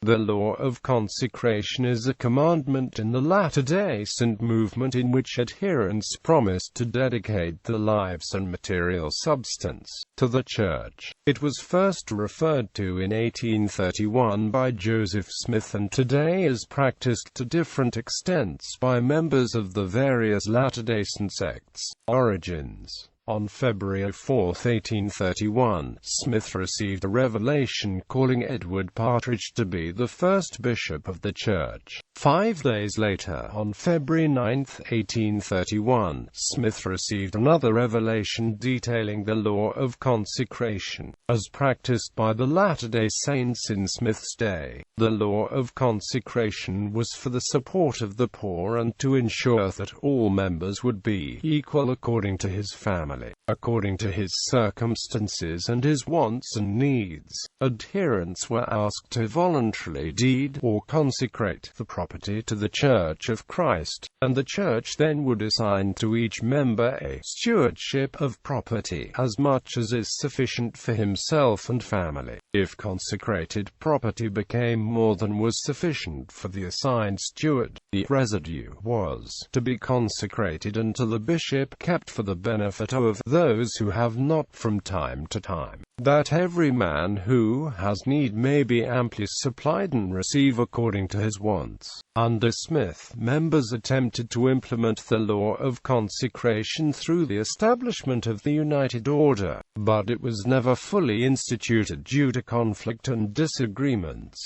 The law of consecration is a commandment in the Latter-day Saint movement in which adherents promise to dedicate their lives and material substance to the Church. It was first referred to in 1831 by Joseph Smith and today is practiced to different extents by members of the various Latter-day Saint sects. Origins. On February 4, 1831, Smith received a revelation calling Edward Partridge to be the first bishop of the Church. 5 days later, on February 9, 1831, Smith received another revelation detailing the law of consecration, as practiced by the Latter-day Saints in Smith's day. The law of consecration was for the support of the poor and to ensure that all members would be equal according to his family, according to his circumstances and his wants and needs. Adherents were asked to voluntarily deed or consecrate the property to the Church of Christ, and the Church then would assign to each member a stewardship of property as much as is sufficient for himself and family. If consecrated property became more than was sufficient for the assigned steward, the residue was to be consecrated until the bishop kept for the benefit of those who have not from time to time, that every man who has need may be amply supplied and receive according to his wants. Under Smith, members attempted to implement the law of consecration through the establishment of the United Order, but it was never fully instituted due to conflict and disagreements.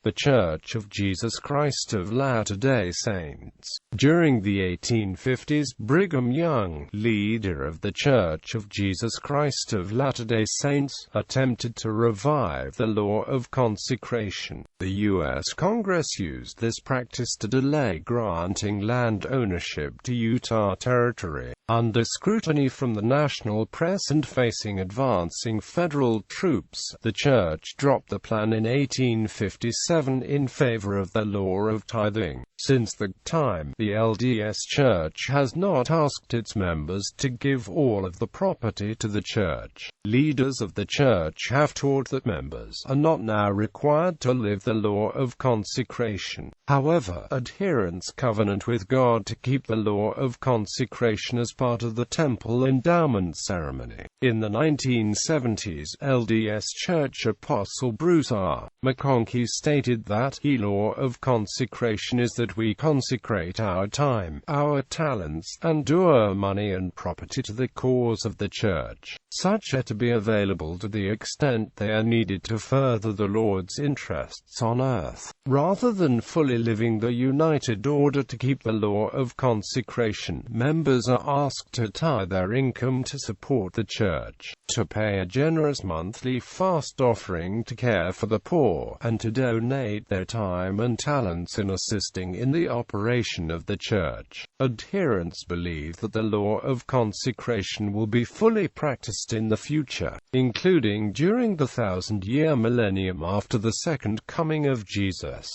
The Church of Jesus Christ of Latter-day Saints. During the 1850s, Brigham Young, leader of the Church of Jesus Christ of Latter-day Saints, attempted to revive the law of consecration. The U.S. Congress used this practice to delay granting land ownership to Utah Territory. Under scrutiny from the national press and facing advancing federal troops, the Church dropped the plan in 1857 in favor of the law of tithing. Since that time, the LDS Church has not asked its members to give all of the property to the Church. Leaders of the Church have taught that members are not now required to live the law of consecration. However, adherents covenant with God to keep the law of consecration as part of the temple endowment ceremony. In the 1970s, LDS Church Apostle Bruce R. McConkie stated that the law of consecration is that we consecrate our time, our talents, and our money and property to the cause of the Church, such are to be available to the extent they are needed to further the Lord's interests on earth. Rather than fully living the united order to keep the law of consecration, members are asked to tithe their income to support the Church, to pay a generous monthly fast offering to care for the poor, and to donate their time and talents in assisting in the operation of the Church. Adherents believe that the law of consecration will be fully practiced in the future, including during the 1,000-year millennium after the second coming of Jesus.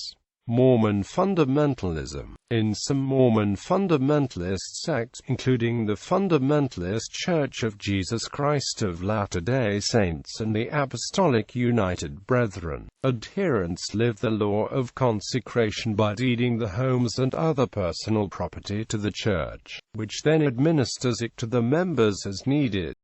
Mormon fundamentalism. In some Mormon fundamentalist sects, including the Fundamentalist Church of Jesus Christ of Latter-day Saints and the Apostolic United Brethren, adherents live the law of consecration by deeding the homes and other personal property to the Church, which then administers it to the members as needed.